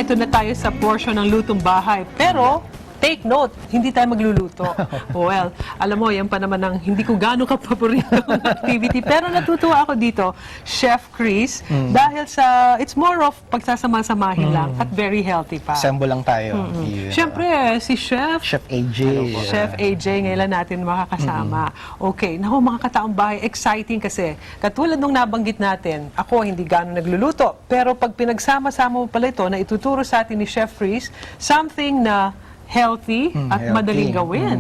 nandito na tayo sa portion ng lutong bahay. Pero, take note, hindi tayo magluluto. Well, alam mo, yan pa naman ang hindi ko gano'ng kapaboritong activity. Pero natutuwa ako dito, Chef Chris, dahil sa, it's more of pagsasama-samahin lang at very healthy pa. Assemble lang tayo. Yeah. Siyempre, si Chef Chef AJ. Chef AJ, ngayon lang natin makakasama. Okay, naku mga kataong bahay, exciting kasi. Katulad nung nabanggit natin, ako hindi gano'n nagluluto. Pero pag pinagsama-sama mo pala ito na ituturo sa atin ni Chef Chris, something na healthy at Healthy. madaling gawin.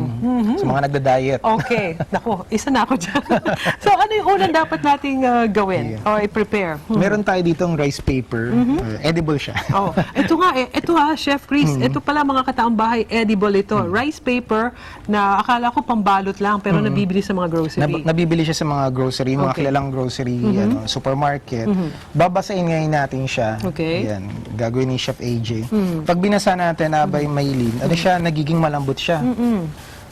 Sa mga nagda-diet. Okay. Naku, isa na ako dyan. So, ano yung unang dapat nating gawin o i-prepare? Meron tayo ditong rice paper. Edible siya. Oh, ito nga ito Chef Chris, ito pala mga kataong bahay, edible ito. Rice paper na akala ko pambalot lang pero nabibili sa mga grocery. Nabibili siya sa mga grocery, mga Okay. kilalang grocery, supermarket. Babasain ngayon natin siya. Okay. Yan, gagawin ni Chef AJ. Pag binasa natin, abay mailin, ano siya, nagiging malambot siya.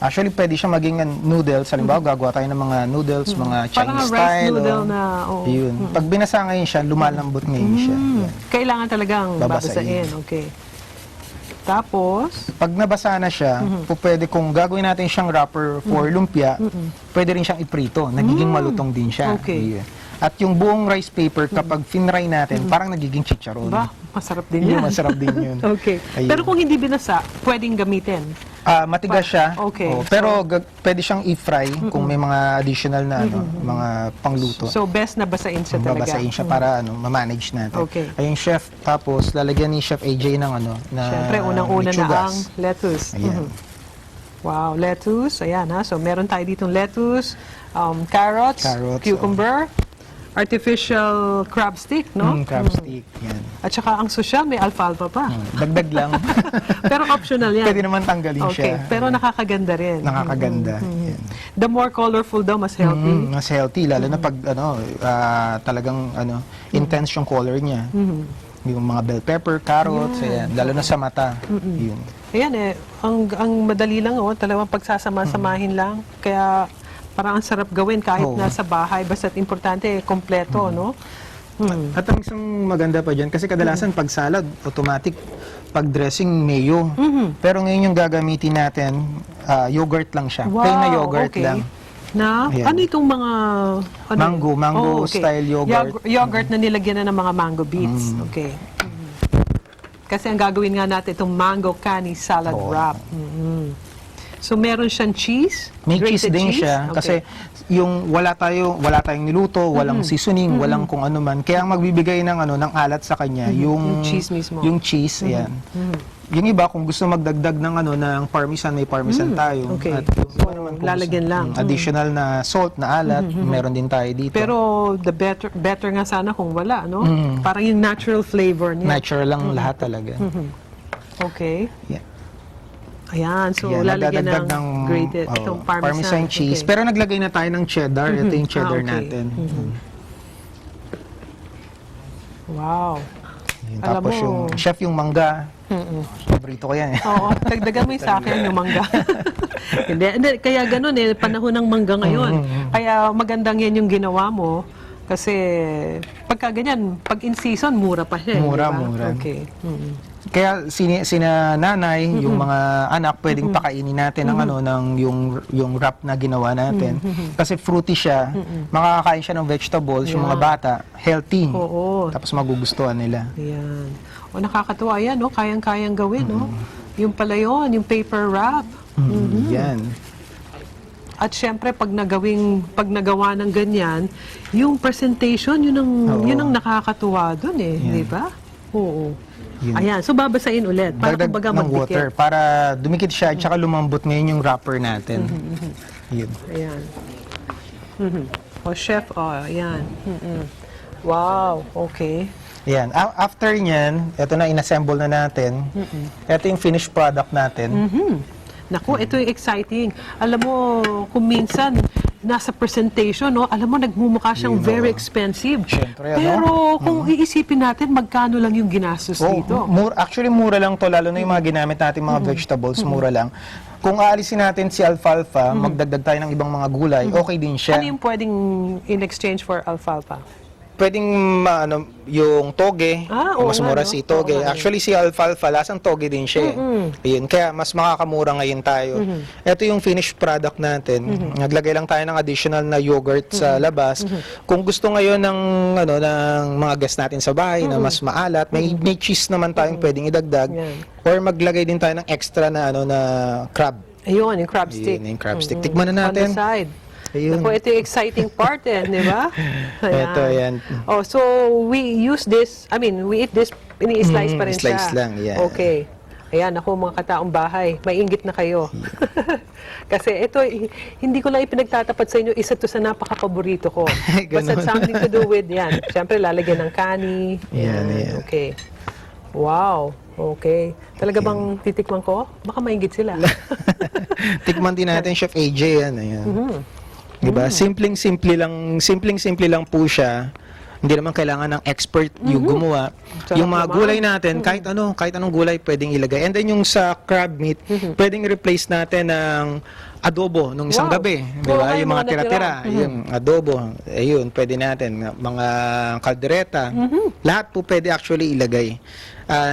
Actually, pwede siya maging noodles. Halimbawa, gagawa tayo ng mga noodles, mga Parang Chinese rice style. noodle na, Yun. Pag binasa ngayon siya, lumalambot ngayon siya. Yan. Kailangan talagang Babasain. babasain. Okay. Tapos, Pag nabasa na siya, pwede kung gagawin natin siyang wrapper for lumpia, pwede rin siyang iprito. Nagiging malutong din siya. Okay. Yan. At yung buong rice paper, kapag finry natin, parang nagiging chicharon. ba, masarap din Yun, yan. masarap din yun. Okay. Ayun. Pero kung hindi binasa, pwedeng gamitin. Matigas siya. Okay. Pero pwede siyang i-fry kung may mga additional na mga pangluto. So, best na basain siya talaga. Babasahin siya para ma-manage natin. Okay. Ayun, chef. Tapos, lalagyan ni Chef AJ ng na Siyempre, unang-una na lechugas. ang lettuce. Ayan. Wow, lettuce. Ayan ha. So, meron tayo ditong lettuce, carrots, cucumber, artificial crab stick, no? Crab stick. Yan. At saka ang social, may alfalfa pa. Dagdag lang. Pero optional yan. Pwede naman tanggalin Okay, siya. pero nakakaganda rin. Nakakaganda. Yan. The more colorful daw, mas healthy. Mas healthy, lalo na pag talagang intense yung color niya. Yung mga bell pepper, carrots, ayan, lalo na sa mata. Yun. Ayan ang madali lang, talagang pagsasama-samahin lang. Kaya parang ang sarap gawin kahit nasa bahay. Basta't importante, kompleto, no? At ang isang maganda pa dyan, kasi kadalasan pag salad, automatic, pag dressing, mayo. Pero ngayon yung gagamitin natin, yogurt lang siya. Wow, Plain na yogurt okay. lang. Na? Ayan. Ano itong mga... Mango style yogurt. Yogurt na nilagyan na ng mga mango beets. Okay. Kasi ang gagawin nga natin itong mango canny salad wrap. So meron siyang cheese? May cheese Grated din cheese? siya Okay. kasi yung wala tayong niluto, walang seasoning, walang kung ano man. Kaya ang magbibigay ng ng alat sa kanya yung cheese mismo. Yung cheese, ayan. Yung iba kung gusto magdagdag ng ng parmesan, may parmesan tayo. Okay. At yung So, iba naman kung lalagyan gusto, lang. additional na salt na alat, meron din tayo dito. Pero the better nga sana kung wala, no? Parang yung natural flavor niya. natural lang lahat talaga. Okay. Yeah. Ayan, so Yan, lalagyan nagdadagdag ng grated, itong parmesan cheese. Okay. Pero naglagay na tayo ng cheddar. Ito yung cheddar okay. natin. Wow. Yun, Alam tapos mo- yung chef yung mangga. Paborito ko yan eh. Oo, dagdagan mo yung sa akin yung mangga. hindi, kaya ganun panahon ng mangga ngayon. Kaya magandang yan yung ginawa mo. Kasi pagka ganyan, pag in season, mura pa siya. Mura, di ba? mura. Okay. Kaya sina nanay, yung mga anak, pwedeng pakainin natin ng yung wrap na ginawa natin. Kasi fruity siya, makakakain siya ng vegetables, yung mga bata, healthy. Oo. Tapos magugustuhan nila. Ayan. O nakakatuwa yan, no? Kayang-kayang gawin, no? Yung pala yun, yung paper wrap. Yan. At syempre, pag nagawa ng ganyan, yung presentation, yun ang nakakatuwa dun di ba? Oo. Yun. Ayan, so babasain ulit. Para Dagdag kumbaga ng water magdikit. para dumikit siya at saka lumambot ngayon yung wrapper natin. Yun. Ayan. O chef, ayan. Wow, okay. Yan. After nyan, ito na inassemble na natin. Ito yung finished product natin. Naku, ito yung exciting. Alam mo, kung minsan, nasa presentation, no? Alam mo, nagmumukha siyang very expensive. Siyempre, Pero kung iisipin natin, magkano lang yung ginastos dito? Actually, mura lang to, lalo na yung mga ginamit natin mga vegetables, mura lang. Kung aalisin natin si alfalfa, magdagdag tayo ng ibang mga gulay, okay din siya. Ano yung pwedeng in exchange for alfalfa? pwedeng yung toge, Oo mas nga, mura no? si toge. Oo nga. Actually, si alfalfa, lasang toge din siya. Ayun, kaya mas makakamura ngayon tayo. Ito yung finished product natin. Naglagay lang tayo ng additional na yogurt sa labas. Kung gusto ngayon ng ng mga guests natin sa bahay na mas maalat, may cheese naman tayong pwedeng idagdag. Yan. Or maglagay din tayo ng extra na na crab. Ayun, yung crab stick. Ayun, yung crab stick. Tikman na On the natin. side. Ayun. Naku, ito yung exciting part di ba? Ito, yan. Oh, so we use this, we eat this, ini-slice pa rin siya. Slice lang, yeah. Okay. Ayan, ako mga kataong bahay, mainggit na kayo. Kasi ito, hindi ko lang ipinagtatapat sa inyo, isa to sa napaka-paborito ko. Basta Ganon. something to do with yan. Siyempre, lalagyan ng kani. Yan, yan. Okay. Wow. Okay. Talaga bang titikman ko? Baka mainggit sila. Tikman din natin, Chef AJ, yan. Ayan. Diba? Simpleng-simple lang po siya. Hindi naman kailangan ng expert yung gumawa. Sarap Yung mga naman. gulay natin, kahit anong gulay pwedeng ilagay. And then yung sa crab meat, pwedeng replace natin ng adobo nung isang Wow. gabi. Di Oo, ba? ay, Yung mga mga natira. tira-tira, yung adobo, ayun, pwede natin. Mga kaldereta, lahat po pwede actually ilagay.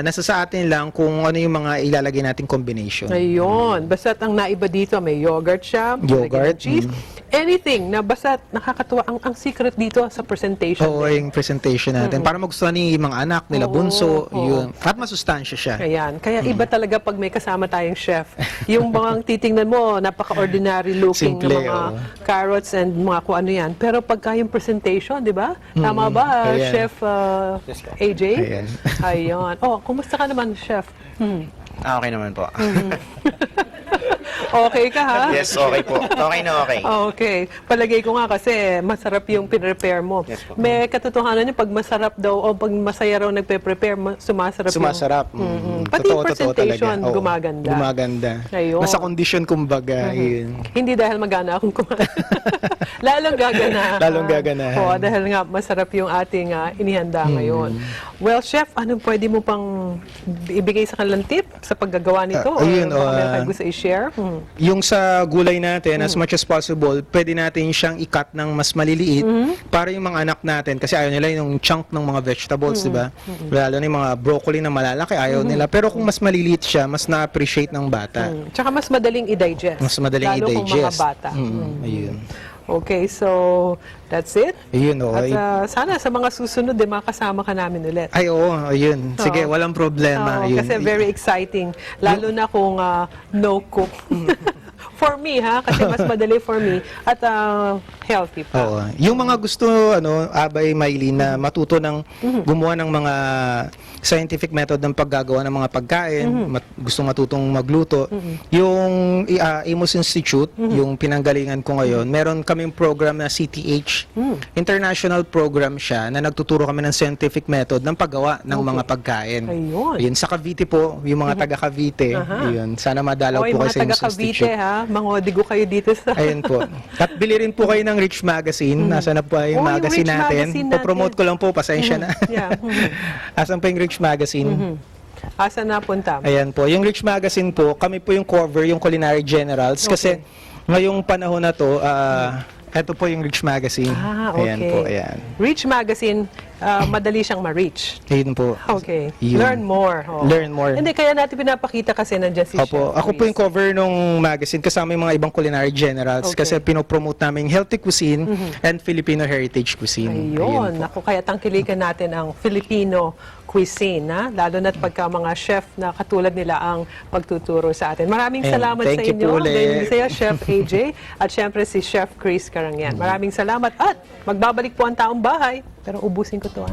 Nasa sa atin lang kung ano yung mga ilalagay nating combination. Ayun. Basta't ang naiba dito, may yogurt siya, Yogurt, lagyan ng cheese, anything na basta't nakakatuwa. Ang secret dito sa presentation. Oo, yung presentation natin. Para magustuhan ni mga anak nila, Oo, bunso, oo. yun. At masustansya siya. Ayan. Kaya iba talaga pag may kasama tayong chef. Yung mga titingnan mo, napaka-ordinary looking Simple, na mga oo. carrots and mga kung ano yan. Pero pagka yung presentation, di ba? Tama ba, Ayan. Chef AJ? Ayan. Ayun. Oh, kumusta ka naman, Chef? Okay naman po. Okay ka, ha? Yes, okay po. Okay na okay. Okay. Palagay ko nga kasi masarap yung pinrepare mo. Yes po. May katotohanan yung pag masarap daw o pag masaya raw nagpe-prepare, sumasarap Sumasarap. Pati yung presentation, Oo, gumaganda. Gumaganda. Ayun. Nasa condition kumbaga. Yun. Hindi dahil magana akong kumain. Lalong gagana. Lalong gaganahan. Oo, dahil nga masarap yung ating inihanda ngayon. Well, Chef, anong pwede mo pang ibigay sa kanilang tip sa paggagawa nito? Ayun, Or baka meron kayong gusto i-share? Yung sa gulay natin, as much as possible, pwede natin siyang i-cut ng mas maliliit para yung mga anak natin, kasi ayaw nila yung chunk ng mga vegetables, di ba? Lalo na yung mga broccoli na malalaki, ayaw nila. Pero kung mas maliliit siya, mas na-appreciate ng bata. Tsaka mas madaling i-digest. Mas madaling Lalo i-digest. kung mga bata. Ayun. Okay, so that's it. Ayun, oh. At sana sa mga susunod, makasama ka namin ulit. Ay, oo, ayun. Sige, Oo. walang problema. Oo, Ayun. kasi very exciting. Lalo na kung no cook. For me, kasi mas madali for me. At healthy pa. Oo. Yung mga gusto, Abay Maylin, na matuto ng gumawa ng mga scientific method ng paggagawa ng mga pagkain, gusto matutong magluto, yung Amos Institute, yung pinanggalingan ko ngayon, meron kaming program na CTH. International program siya na nagtuturo kami ng scientific method ng paggawa ng mga pagkain. Ayun. Yun, sa Cavite po, yung mga taga Cavite, yun, sana madalaw Oy, po kayo mga sa Amos taga-Cavite, Institute. mangodigo kayo dito sa... Ayun po. At bili rin po kayo ng Rich Magazine. Nasaan na po yung Oh, yung magazine Rich natin. Magazine Po-promote ko lang po, pasensya na. Yeah. Asan po yung Rich Magazine? Asa napunta? Ayan po. Yung Rich Magazine po, kami po yung cover, yung Culinary Generals. Kasi ngayong panahon na to, eto po yung Rich Magazine. Okay. Ayan po, ayan. Rich Magazine, madali siyang ma-reach. Ayun po. Okay. Yun. Learn more. Oh. Learn more. Hindi, kaya natin pinapakita kasi nandiyan si Opo. Chef Ako po Chris. yung cover nung magazine kasama yung mga ibang culinary generals Okay. kasi pinopromote namin healthy cuisine and Filipino heritage cuisine. Ayun. po. Ako, kaya tangkilikan natin ang Filipino cuisine, lalo na't pagka mga chef na katulad nila ang magtuturo sa atin. Maraming Ayan, salamat sa thank you inyo. po ulit. Ganyan sa'yo, Chef AJ, at syempre si Chef Chris Karangyan. Maraming salamat at magbabalik po ang taong bahay. Pero ubusin ko to.